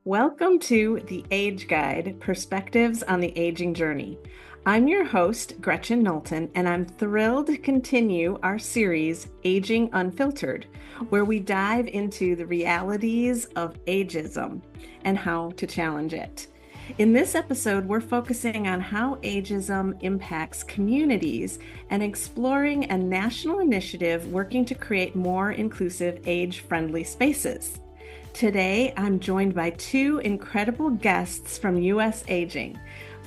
Welcome to the Age Guide, Perspectives on the Aging Journey. I'm your host, Gretchen Knowlton, and I'm thrilled to continue our series, Aging Unfiltered, where we dive into the realities of ageism and how to challenge it. In this episode, we're focusing on how ageism impacts communities and exploring a national initiative working to create more inclusive, age-friendly spaces. Today, I'm joined by two incredible guests from US Aging.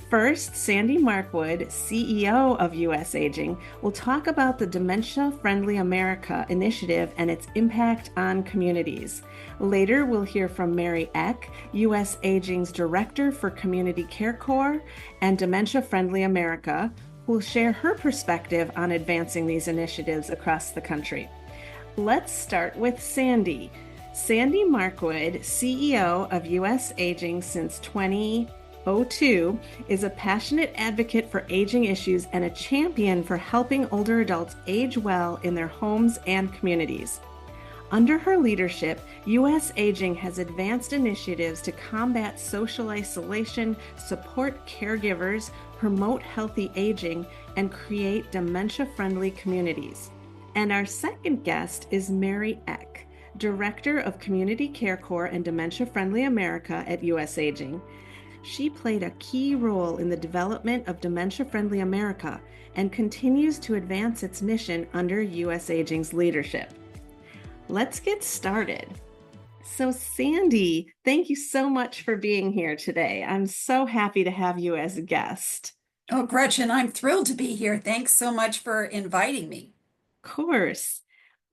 First, Sandy Markwood, CEO of US Aging, will talk about the Dementia Friendly America initiative and its impact on communities. Later, we'll hear from Mary Eck, US Aging's Director for Community Care Corps and Dementia Friendly America, who will share her perspective on advancing these initiatives across the country. Let's start with Sandy. Sandy Markwood, CEO of US Aging since 2002, is a passionate advocate for aging issues and a champion for helping older adults age well in their homes and communities. Under her leadership, US Aging has advanced initiatives to combat social isolation, support caregivers, promote healthy aging, and create dementia-friendly communities. And our second guest is Mary Eck, Director of Community Care Corps and Dementia Friendly America at US Aging. She played a key role in the development of Dementia Friendly America and continues to advance its mission under US Aging's leadership. Let's get started. So, Sandy, thank you so much for being here today. I'm so happy to have you as a guest. Oh, Gretchen, I'm thrilled to be here. Thanks so much for inviting me. Of course.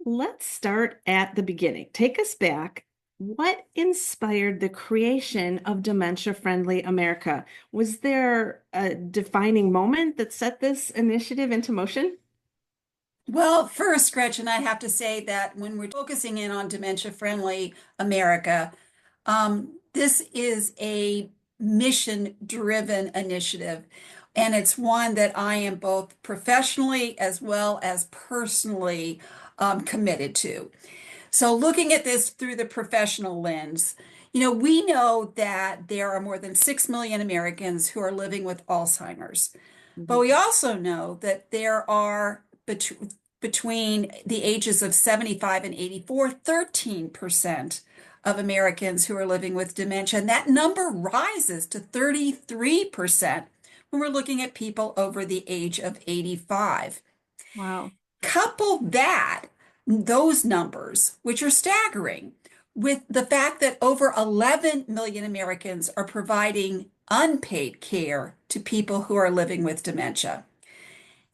Let's start at the beginning. Take us back. What inspired the creation of Dementia Friendly America? Was there a defining moment that set this initiative into motion? Well, first, Gretchen, I have to say that when we're focusing in on Dementia Friendly America, this is a mission-driven initiative, and it's one that I am both professionally as well as personally committed to. So, looking at this through the professional lens, we know that there are more than 6 million Americans who are living with Alzheimer's. But Mhm. we also know that there are between the ages of 75 and 84, 13% of Americans who are living with dementia. And that number rises to 33% when we're looking at people over the age of 85. Wow. Couple those numbers, which are staggering, with the fact that over 11 million Americans are providing unpaid care to people who are living with dementia.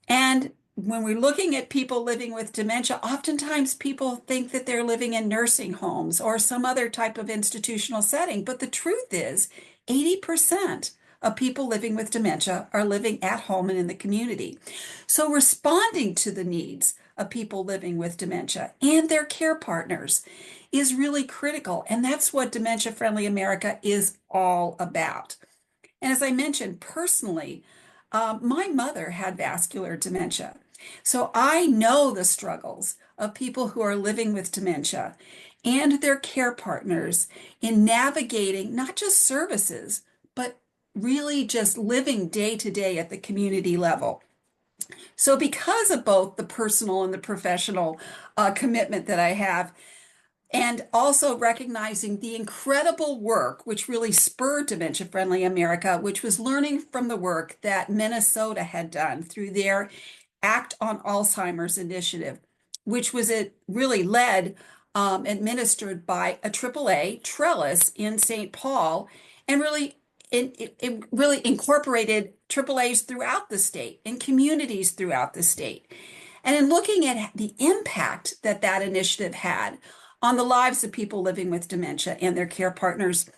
And when we're looking at people living with dementia, oftentimes people think that they're living in nursing homes or some other type of institutional setting. But the truth is, 80% of people living with dementia are living at home and in the community. So responding to the needs of people living with dementia and their care partners is really critical. And that's what Dementia Friendly America is all about. And as I mentioned, personally, my mother had vascular dementia. So I know the struggles of people who are living with dementia and their care partners in navigating not just services, but really just living day to day at the community level. So, because of both the personal and the professional commitment that I have, and also recognizing the incredible work which really spurred Dementia Friendly America, which was learning from the work that Minnesota had done through their Act on Alzheimer's initiative, which was really led, administered by a AAA, Trellis in St. Paul, and really it really incorporated AAAs throughout the state and communities throughout the state. And in looking at the impact that that initiative had on the lives of people living with dementia and their care partners,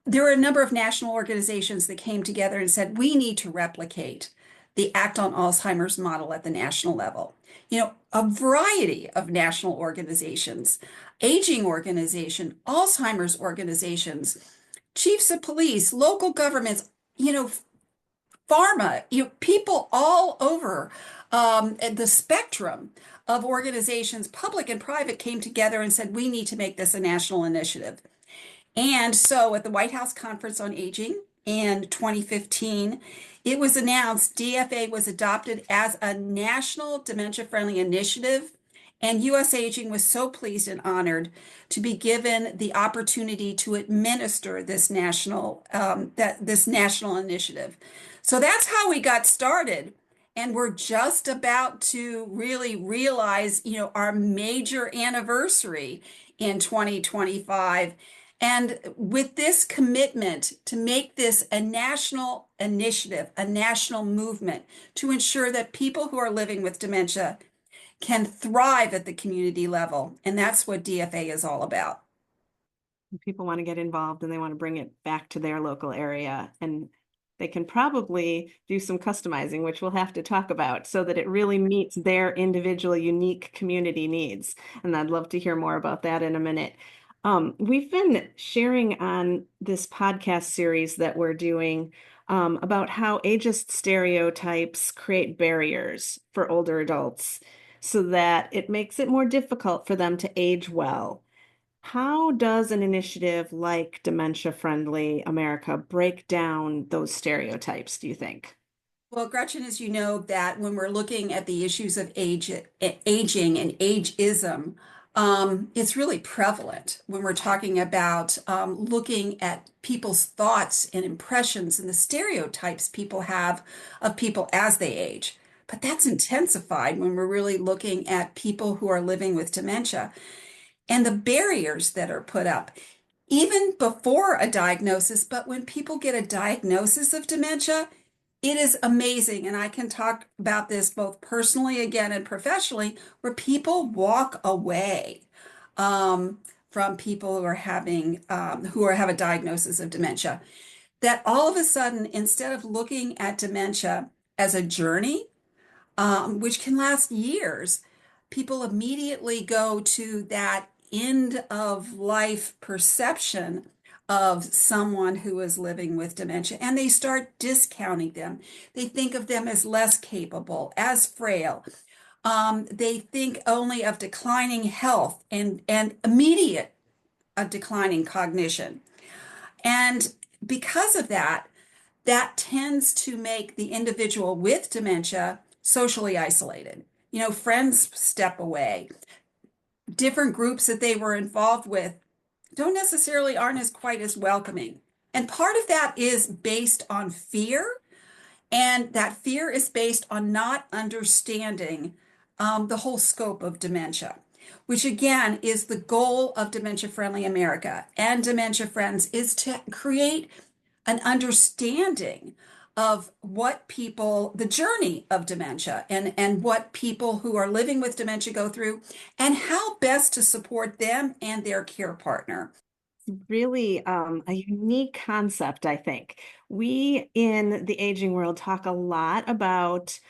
there were a number of national organizations that came together and said, we need to replicate the Act on Alzheimer's model at the national level. A variety of national organizations, aging organization, Alzheimer's organizations, chiefs of police, local governments, pharma, people all over the spectrum of organizations, public and private, came together and said, we need to make this a national initiative. And so at the White House Conference on Aging in 2015, it was announced DFA was adopted as a national dementia friendly initiative. And US Aging was so pleased and honored to be given the opportunity to administer this national initiative. So that's how we got started. And we're just about to really realize, our major anniversary in 2025. And with this commitment to make this a national initiative, a national movement to ensure that people who are living with dementia can thrive at the community level. And that's what DFA is all about. People want to get involved and they want to bring it back to their local area. And they can probably do some customizing, which we'll have to talk about, so that it really meets their individual unique community needs. And I'd love to hear more about that in a minute. We've been sharing on this podcast series that we're doing about how ageist stereotypes create barriers for older adults so that it makes it more difficult for them to age well. How does an initiative like Dementia Friendly America break down those stereotypes, do you think? Well, Gretchen, as you know, that when we're looking at the issues of aging and ageism, it's really prevalent when we're talking about looking at people's thoughts and impressions and the stereotypes people have of people as they age. But that's intensified when we're really looking at people who are living with dementia and the barriers that are put up, even before a diagnosis. But when people get a diagnosis of dementia, it is amazing. And I can talk about this both personally again and professionally, where people walk away from people who are have a diagnosis of dementia. That all of a sudden, instead of looking at dementia as a journey, which can last years, people immediately go to that end of life perception of someone who is living with dementia, and they start discounting them. They think of them as less capable, as frail. They think only of declining health and immediate declining cognition. And because of that, that tends to make the individual with dementia socially isolated. Friends step away. Different groups that they were involved with don't necessarily aren't as quite as welcoming. And part of that is based on fear, and that fear is based on not understanding the whole scope of dementia, which again is the goal of Dementia Friendly America and Dementia Friends, is to create an understanding of what people, the journey of dementia, and what people who are living with dementia go through, and how best to support them and their care partner. Really a unique concept, I think. We in the aging world talk a lot about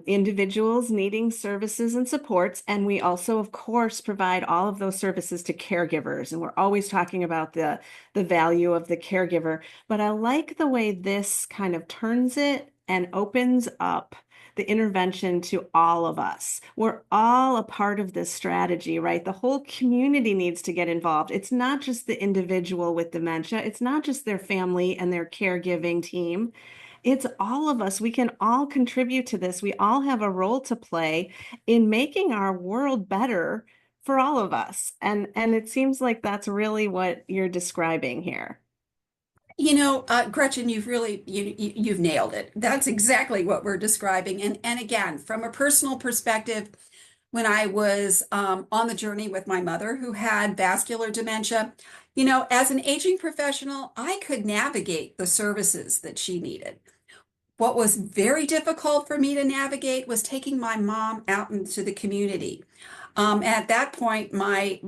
individuals needing services and supports, and we also, of course, provide all of those services to caregivers. And we're always talking about the value of the caregiver. But I like the way this kind of turns it and opens up the intervention to all of us. We're all a part of this strategy, right? The whole community needs to get involved. It's not just the individual with dementia, it's not just their family and their caregiving team. It's all of us. We can all contribute to this. We all have a role to play in making our world better for all of us. And it seems like that's really what you're describing here. Gretchen, you've nailed it. That's exactly what we're describing. And again, from a personal perspective, when I was on the journey with my mother who had vascular dementia, as an aging professional, I could navigate the services that she needed. What was very difficult for me to navigate was taking my mom out into the community. At that point, my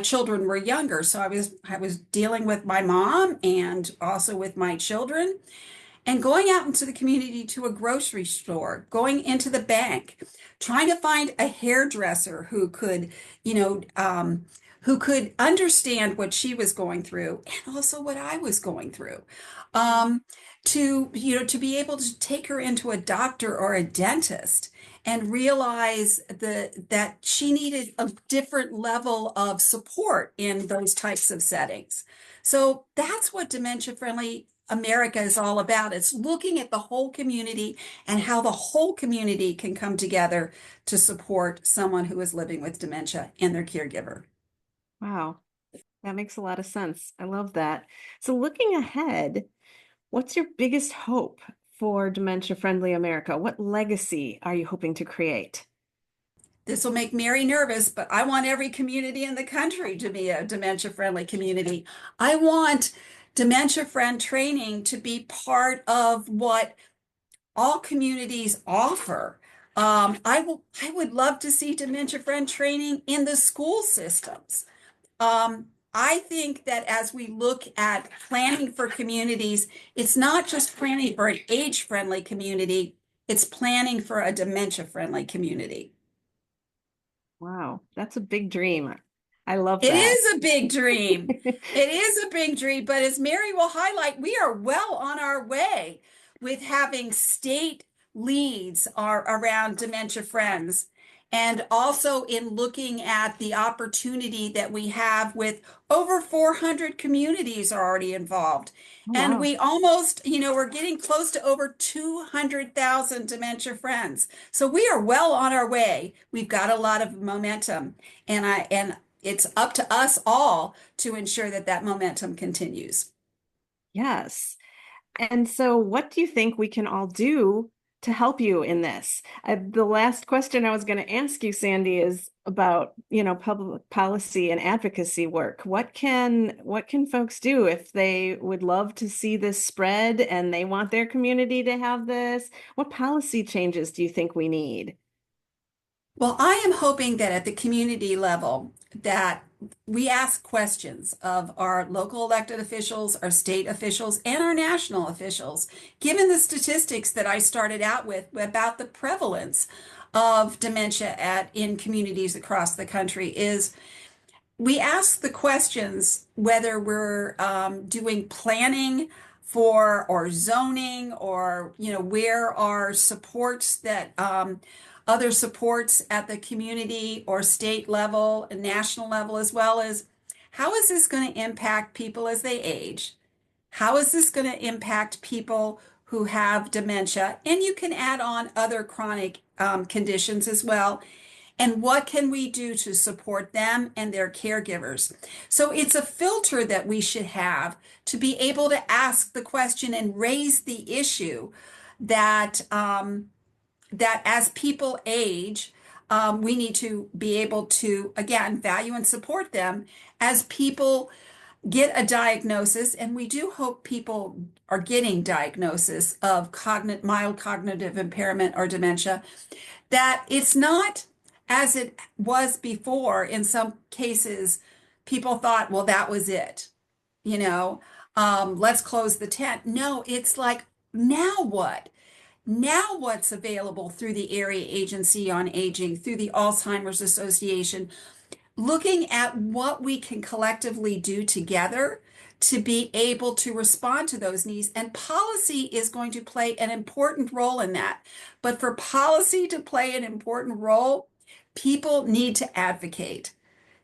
children were younger, so I was dealing with my mom and also with my children, and going out into the community to a grocery store, going into the bank, trying to find a hairdresser who could understand what she was going through and also what I was going through. To be able to take her into a doctor or a dentist and realize that she needed a different level of support in those types of settings. So that's what Dementia Friendly America is all about. It's looking at the whole community and how the whole community can come together to support someone who is living with dementia and their caregiver. Wow, that makes a lot of sense. I love that. So looking ahead, what's your biggest hope for Dementia Friendly America? What legacy are you hoping to create? This will make Mary nervous, but I want every community in the country to be a dementia friendly community. I want dementia friend training to be part of what all communities offer. I would love to see dementia friend training in the school systems. I think that as we look at planning for communities, it's not just planning for an age friendly community, it's planning for a dementia friendly community. Wow, that's a big dream. I love It that. is a big dream. It is a big dream, but as Mary will highlight, we are well on our way with having state leads are around dementia friends. And also in looking at the opportunity that we have with over 400 communities are already involved. Oh, And wow. we almost, we're getting close to over 200,000 dementia friends. So we are well on our way. We've got a lot of momentum. And it's up to us all to ensure that that momentum continues. Yes. And so, what do you think we can all do to help you in this? The last question I was going to ask you, Sandy, is about, public policy and advocacy work. What can folks do if they would love to see this spread and they want their community to have this? What policy changes do you think we need? Well, I am hoping that at the community level that we ask questions of our local elected officials, our state officials, and our national officials, given the statistics that I started out with about the prevalence of dementia in communities across the country is we ask the questions whether we're doing planning for or zoning or where are supports that other supports at the community or state level and national level, as well as how is this going to impact people as they age, how is this going to impact people who have dementia, and you can add on other chronic conditions as well, and what can we do to support them and their caregivers? So it's a filter that we should have to be able to ask the question and raise the issue that that as people age, we need to be able to again value and support them as people get a diagnosis, and we do hope people are getting diagnosis of mild cognitive impairment or dementia, that it's not as it was before. In some cases, people thought, well, that was it, you know, let's close the tent. No, it's like, now what? Now what's available through the Area Agency on Aging, through the Alzheimer's Association, looking at what we can collectively do together to be able to respond to those needs. And policy is going to play an important role in that. But for policy to play an important role, people need to advocate.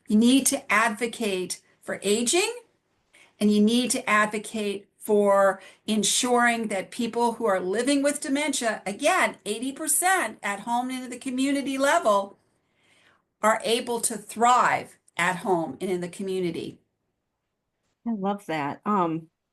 You need to advocate for aging, and you need to advocate for ensuring that people who are living with dementia, again, 80% at home and in the community level, are able to thrive at home and in the community. I love that.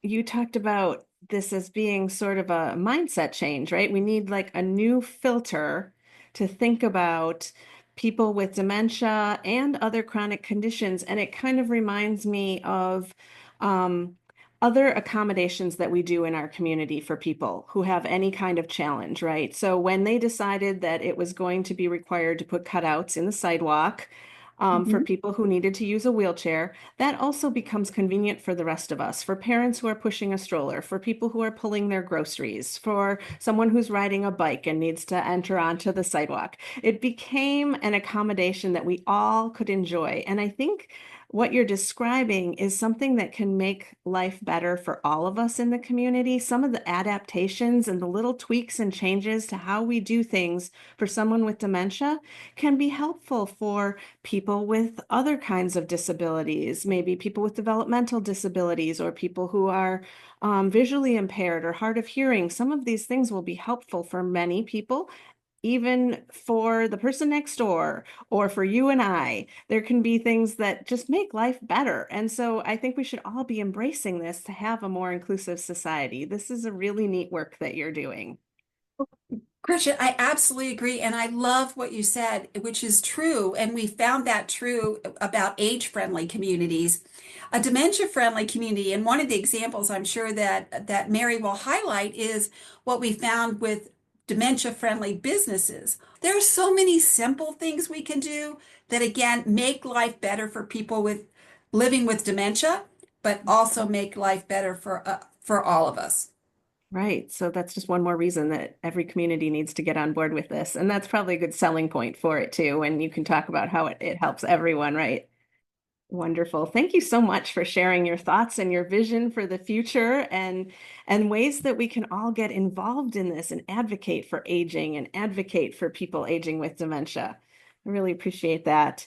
You talked about this as being sort of a mindset change, right? We need like a new filter to think about people with dementia and other chronic conditions. And it kind of reminds me of um, other accommodations that we do in our community for people who have any kind of challenge, right? So when they decided that it was going to be required to put cutouts in the sidewalk, for Mhm. people who needed to use a wheelchair, that also becomes convenient for the rest of us, for parents who are pushing a stroller, for people who are pulling their groceries, for someone who's riding a bike and needs to enter onto the sidewalk. It became an accommodation that we all could enjoy. And I think what you're describing is something that can make life better for all of us in the community. Some of the adaptations and the little tweaks and changes to how we do things for someone with dementia can be helpful for people with other kinds of disabilities, maybe people with developmental disabilities or people who are visually impaired or hard of hearing. Some of these things will be helpful for many people, even for the person next door or for you and I. There can be things that just make life better. And so I think we should all be embracing this to have a more inclusive society. This is a really neat work that you're doing. Christian, I absolutely agree. And I love what you said, which is true. And we found that true about age-friendly communities. A dementia-friendly community, and one of the examples I'm sure that Mary will highlight is what we found with dementia-friendly businesses. There are so many simple things we can do that, again, make life better for people with living with dementia, but also make life better for all of us. Right. So that's just one more reason that every community needs to get on board with this. And that's probably a good selling point for it too. And you can talk about how it helps everyone, right? Wonderful. Thank you so much for sharing your thoughts and your vision for the future and ways that we can all get involved in this and advocate for aging and advocate for people aging with dementia. I really appreciate that.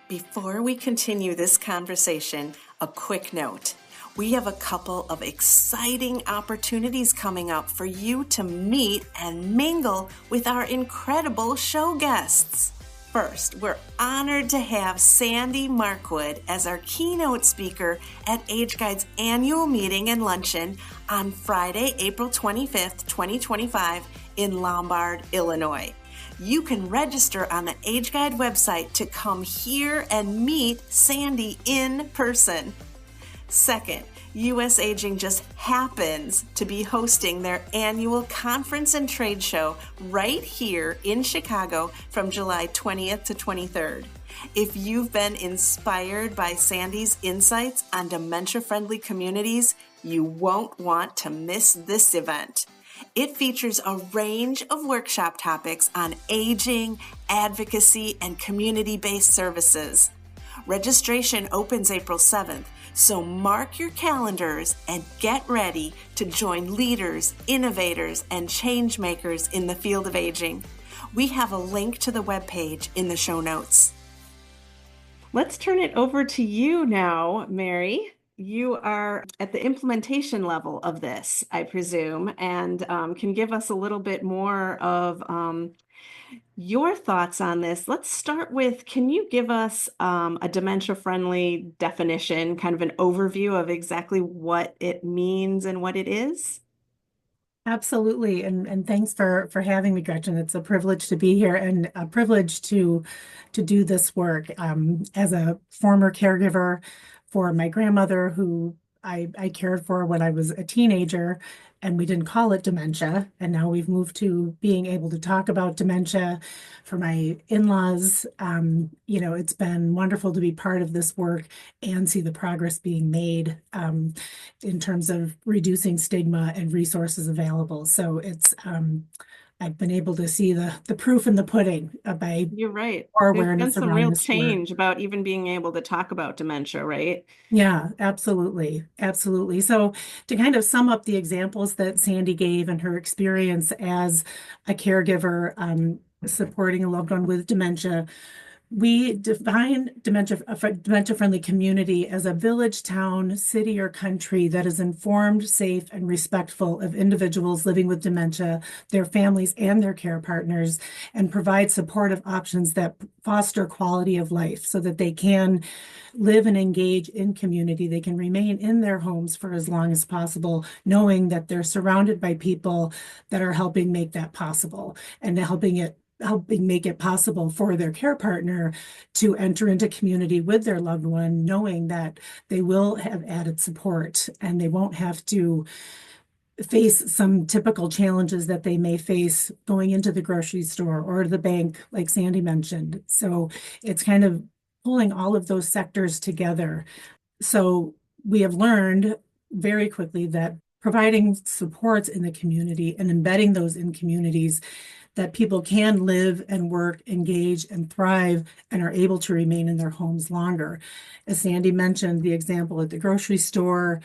Before we continue this conversation, a quick note. We have a couple of exciting opportunities coming up for you to meet and mingle with our incredible show guests. First, we're honored to have Sandy Markwood as our keynote speaker at AgeGuide's annual meeting and luncheon on Friday, April 25th, 2025 in Lombard, Illinois. You can register on the AgeGuide website to come here and meet Sandy in person. Second, US Aging just happens to be hosting their annual conference and trade show right here in Chicago from July 20th to 23rd. If you've been inspired by Sandy's insights on dementia-friendly communities, you won't want to miss this event. It features a range of workshop topics on aging, advocacy, and community-based services. Registration opens April 7th, so mark your calendars and get ready to join leaders, innovators, and change makers in the field of aging. We have a link to the webpage in the show notes. Let's turn it over to you now, Mary. You are at the implementation level of this, I presume, and can give us a little bit more of your thoughts on this. Let's start with, can you give us a dementia-friendly definition, kind of an overview of exactly what it means and what it is? Absolutely. And thanks for having me, Gretchen. It's a privilege to be here and a privilege to do this work. As a former caregiver for my grandmother, who I cared for when I was a teenager, and we didn't call it dementia. And now we've moved to being able to talk about dementia for my in-laws. It's been wonderful to be part of this work and see the progress being made in terms of reducing stigma and resources available. So I've been able to see the proof in the pudding by You're right. more There's been awareness some around real this work. change about even being able to talk about dementia, right? Yeah, absolutely. Absolutely. So to kind of sum up the examples that Sandy gave and her experience as a caregiver, supporting a loved one with dementia, we define a dementia-friendly community as a village, town, city, or country that is informed, safe, and respectful of individuals living with dementia, their families, and their care partners, and provide supportive options that foster quality of life so that they can live and engage in community. They can remain in their homes for as long as possible, knowing that they're surrounded by people that are helping make that possible and helping make it possible for their care partner to enter into community with their loved one, knowing that they will have added support and they won't have to face some typical challenges that they may face going into the grocery store or the bank, like Sandy mentioned. So it's kind of pulling all of those sectors together. So we have learned very quickly that providing supports in the community and embedding those in communities that people can live and work, engage and thrive and are able to remain in their homes longer. As Sandy mentioned, the example at the grocery store,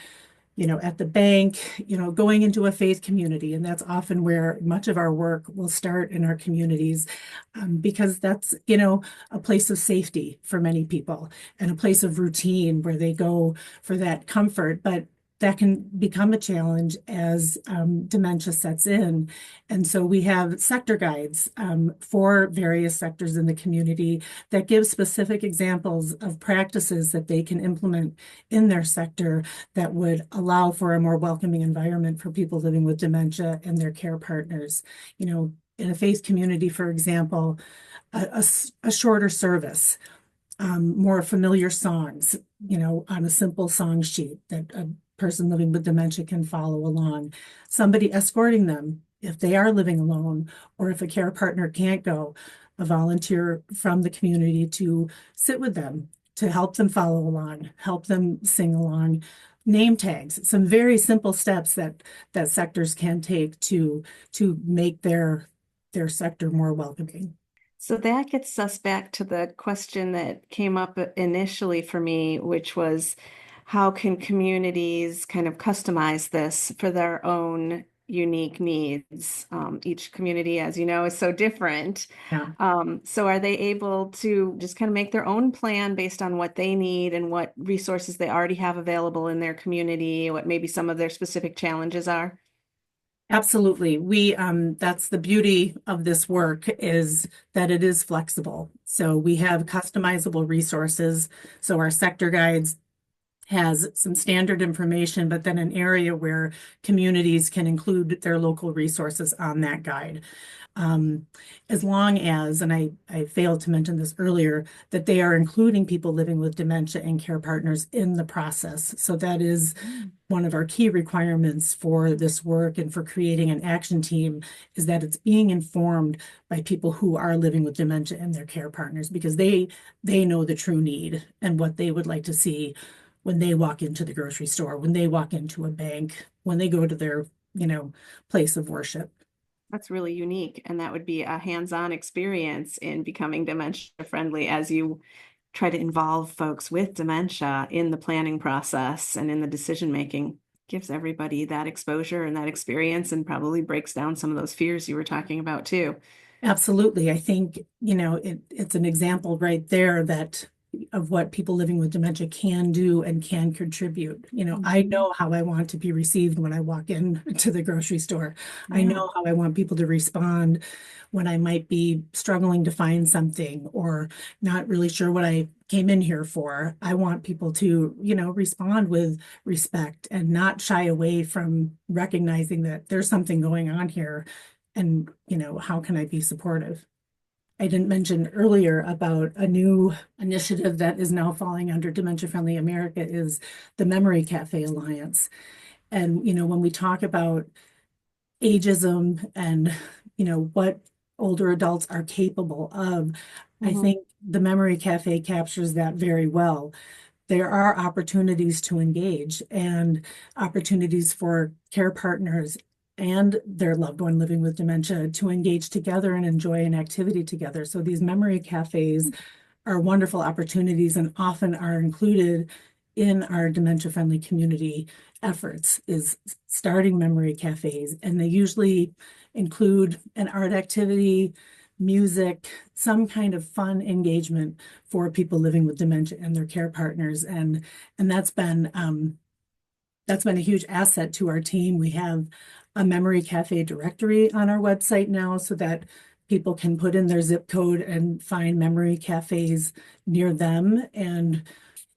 at the bank, going into a faith community. And that's often where much of our work will start in our communities, because that's, a place of safety for many people and a place of routine where they go for that comfort. But that can become a challenge as dementia sets in. And so we have sector guides for various sectors in the community that give specific examples of practices that they can implement in their sector that would allow for a more welcoming environment for people living with dementia and their care partners. In a faith community, for example, a shorter service, more familiar songs, on a simple song sheet that a person living with dementia can follow along. Somebody escorting them if they are living alone, or if a care partner can't go, a volunteer from the community to sit with them, to help them follow along, help them sing along. Name tags, some very simple steps that sectors can take to make their sector more welcoming. So that gets us back to the question that came up initially for me, which was how can communities kind of customize this for their own unique needs? Each community, as you know, is so different. Yeah. So are they able to just kind of make their own plan based on what they need and what resources they already have available in their community, what maybe some of their specific challenges are? Absolutely. That's the beauty of this work, is that it is flexible. So we have customizable resources. So our sector guides has some standard information, but then an area where communities can include their local resources on that guide. As long as, and I failed to mention this earlier, that they are including people living with dementia and care partners in the process. So that is one of our key requirements for this work and for creating an action team, is that it's being informed by people who are living with dementia and their care partners, because they know the true need and what they would like to see when they walk into the grocery store, when they walk into a bank, when they go to their, place of worship. That's really unique. And that would be a hands-on experience in becoming dementia friendly as you try to involve folks with dementia in the planning process and in the decision making. Gives everybody that exposure and that experience, and probably breaks down some of those fears you were talking about too. Absolutely. I think, it's an example right there of what people living with dementia can do and can contribute. I know how I want to be received when I walk into the grocery store. I know how I want people to respond when I might be struggling to find something or not really sure what I came in here for. I want people to, respond with respect and not shy away from recognizing that there's something going on here, and, how can I be supportive? I didn't mention earlier about a new initiative that is now falling under Dementia Friendly America, is the Memory Cafe Alliance. And, when we talk about ageism and, what older adults are capable of, I think the Memory Cafe captures that very well. There are opportunities to engage and opportunities for care partners and their loved one living with dementia to engage together and enjoy an activity together. So these memory cafes are wonderful opportunities and often are included in our dementia-friendly community efforts, is starting memory cafes. And they usually include an art activity, music, some kind of fun engagement for people living with dementia and their care partners. And that's been a huge asset to our team. We have a memory cafe directory on our website now, so that people can put in their zip code and find memory cafes near them. And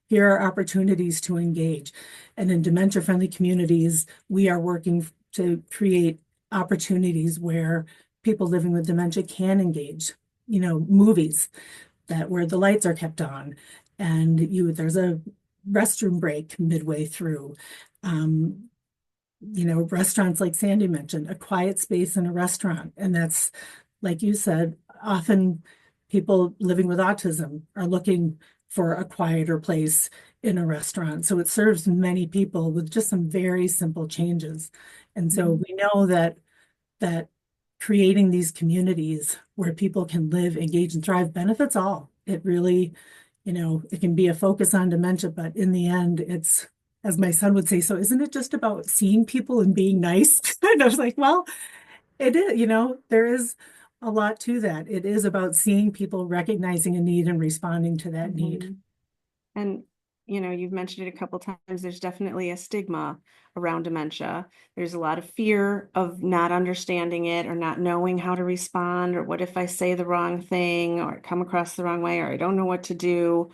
here are opportunities to engage. And in dementia-friendly communities, we are working to create opportunities where people living with dementia can engage. Movies where the lights are kept on, and there's a restroom break midway through. Restaurants, like Sandy mentioned, a quiet space in a restaurant. And that's, like you said, often people living with autism are looking for a quieter place in a restaurant. So it serves many people with just some very simple changes. And so we know that creating these communities where people can live, engage, and thrive benefits all. It really, it can be a focus on dementia, but in the end, it's, as my son would say, so isn't it just about seeing people and being nice? And I was like, well, it is, there is a lot to that. It is about seeing people, recognizing a need and responding to that need. Mhm. And, you've mentioned it a couple times. There's definitely a stigma around dementia. There's a lot of fear of not understanding it or not knowing how to respond, or what if I say the wrong thing or come across the wrong way, or I don't know what to do.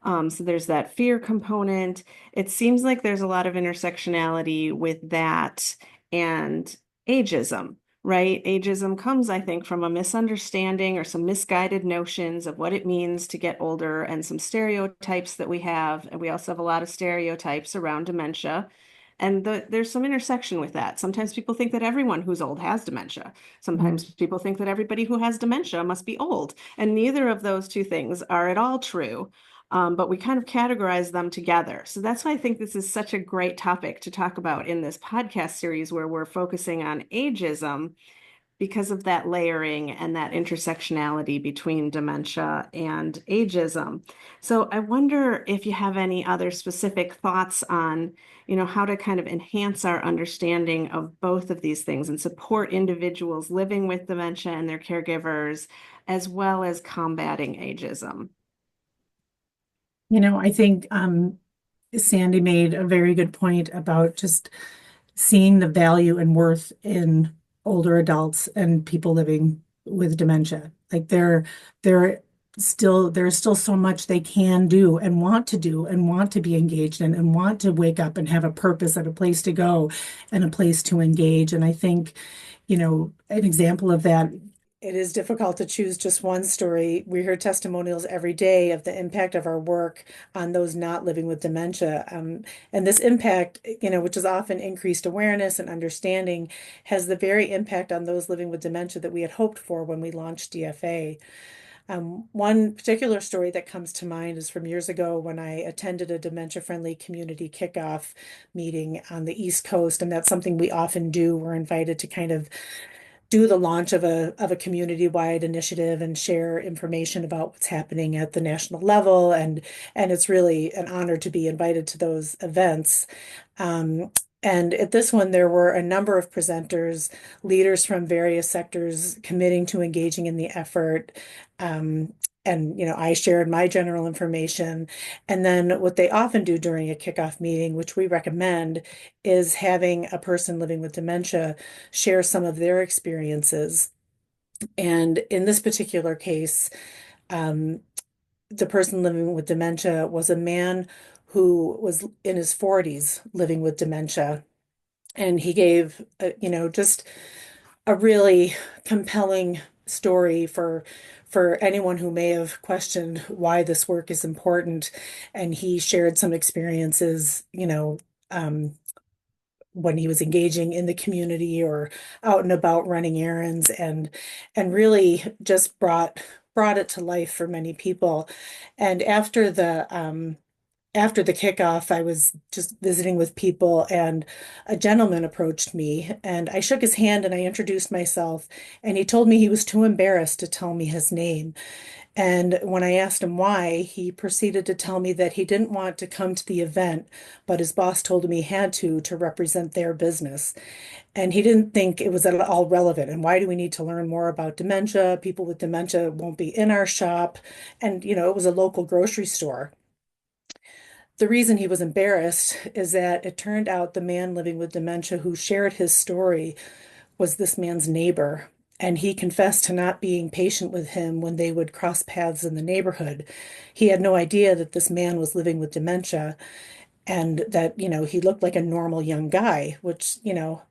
So there's that fear component. It seems like there's a lot of intersectionality with that and ageism, right? Ageism comes, I think, from a misunderstanding or some misguided notions of what it means to get older and some stereotypes that we have. And we also have a lot of stereotypes around dementia. And there's some intersection with that. Sometimes people think that everyone who's old has dementia. Sometimes Mhm. people think that everybody who has dementia must be old. And neither of those two things are at all true. But we kind of categorize them together. So that's why I think this is such a great topic to talk about in this podcast series where we're focusing on ageism because of that layering and that intersectionality between dementia and ageism. So I wonder if you have any other specific thoughts on, how to kind of enhance our understanding of both of these things and support individuals living with dementia and their caregivers, as well as combating ageism. I think Sandy made a very good point about just seeing the value and worth in older adults and people living with dementia. Like they're there's still so much they can do and want to be engaged in and want to wake up and have a purpose and a place to go and a place to engage. And I think, an example of that, it is difficult to choose just one story. We hear testimonials every day of the impact of our work on those not living with dementia. And this impact, which is often increased awareness and understanding, has the very impact on those living with dementia that we had hoped for when we launched DFA. One particular story that comes to mind is from years ago when I attended a dementia friendly community kickoff meeting on the East Coast. And that's something we often do. We're invited to kind of do the launch of a community-wide initiative and share information about what's happening at the national level. And it's really an honor to be invited to those events. Um, and at this one, there were a number of presenters, leaders from various sectors committing to engaging in the effort. Um, and, I shared my general information. And then what they often do during a kickoff meeting, which we recommend, is having a person living with dementia share some of their experiences. And in this particular case, um, the person living with dementia was a man who was in his 40s living with dementia. And he gave, just a really compelling story for anyone who may have questioned why this work is important. And he shared some experiences, when he was engaging in the community or out and about running errands, and really just brought it to life for many people. And after the kickoff, I was just visiting with people, and a gentleman approached me, and I shook his hand and I introduced myself, and he told me he was too embarrassed to tell me his name. And when I asked him why, he proceeded to tell me that he didn't want to come to the event, but his boss told him he had to represent their business. And he didn't think it was at all relevant. And why do we need to learn more about dementia? People with dementia won't be in our shop. And, it was a local grocery store. The reason he was embarrassed is that it turned out the man living with dementia who shared his story was this man's neighbor. And he confessed to not being patient with him when they would cross paths in the neighborhood. He had no idea that this man was living with dementia and that, he looked like a normal young guy, which,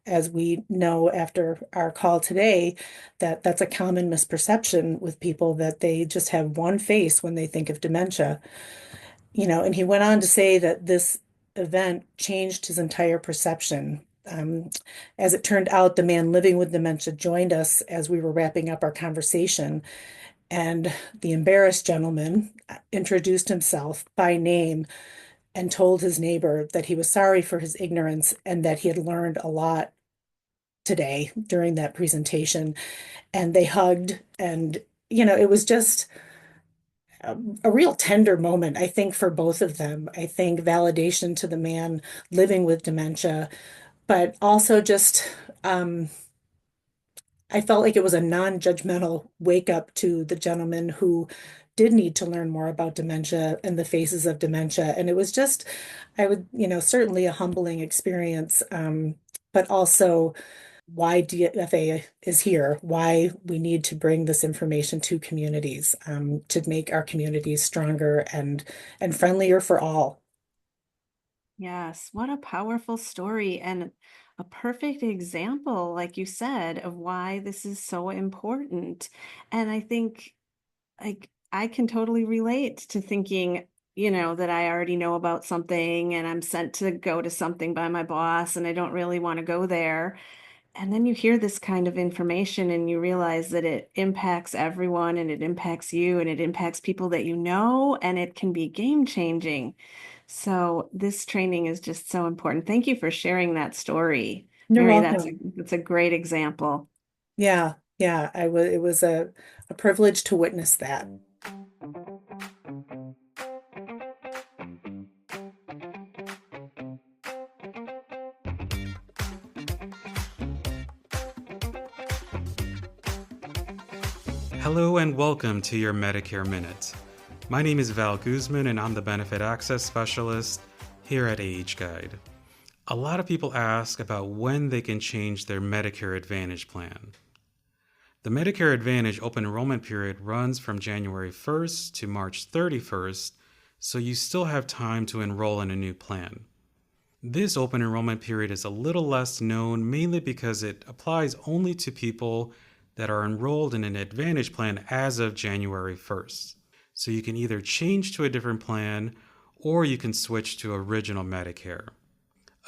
as we know after our call today, that's a common misperception with people, that they just have one face when they think of dementia. And he went on to say that this event changed his entire perception. As it turned out, the man living with dementia joined us as we were wrapping up our conversation, and the embarrassed gentleman introduced himself by name and told his neighbor that he was sorry for his ignorance and that he had learned a lot today during that presentation, and they hugged, and it was just a real tender moment, I think, for both of them. I think validation to the man living with dementia, but also just I felt like it was a non-judgmental wake up to the gentleman who did need to learn more about dementia and the phases of dementia. And it was just, certainly a humbling experience, but also why DFA is here, why we need to bring this information to communities, to make our communities stronger and friendlier for all. Yes, what a powerful story and a perfect example, like you said, of why this is so important. And I think like I can totally relate to thinking, that I already know about something and I'm sent to go to something by my boss and I don't really want to go there. And then you hear this kind of information and you realize that it impacts everyone and it impacts you and it impacts people that you know, and it can be game changing. So this training is just so important. Thank you for sharing that story. You're Mary, welcome. that's a great example. Yeah, yeah, it was a privilege to witness that. Hello and welcome to your Medicare Minute. My name is Val Guzman and I'm the Benefit Access Specialist here at Age Guide. A lot of people ask about when they can change their Medicare Advantage plan. The Medicare Advantage open enrollment period runs from January 1st to March 31st, so you still have time to enroll in a new plan. This open enrollment period is a little less known mainly because it applies only to people that are enrolled in an Advantage plan as of January 1st. So you can either change to a different plan or you can switch to Original Medicare.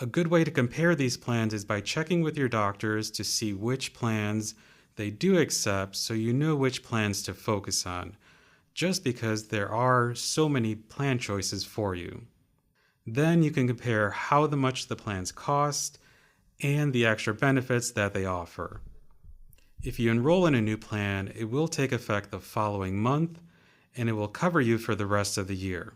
A good way to compare these plans is by checking with your doctors to see which plans they do accept so you know which plans to focus on, just because there are so many plan choices for you. Then you can compare how much the plans cost and the extra benefits that they offer. If you enroll in a new plan, it will take effect the following month, and it will cover you for the rest of the year.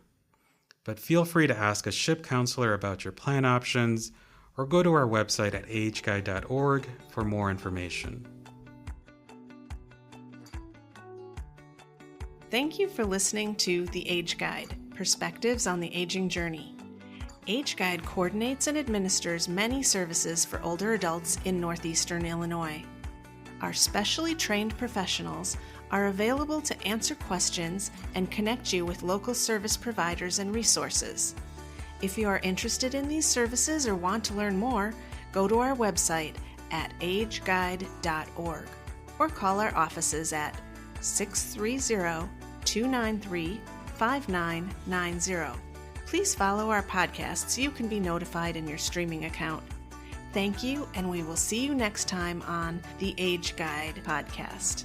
But feel free to ask a SHIP counselor about your plan options, or go to our website at ageguide.org for more information. Thank you for listening to The Age Guide, Perspectives on the Aging Journey. Age Guide coordinates and administers many services for older adults in Northeastern Illinois. Our specially trained professionals are available to answer questions and connect you with local service providers and resources. If you are interested in these services or want to learn more, go to our website at ageguide.org or call our offices at 630-293-5990. Please follow our podcast so you can be notified in your streaming account. Thank you, and we will see you next time on the Age Guide podcast.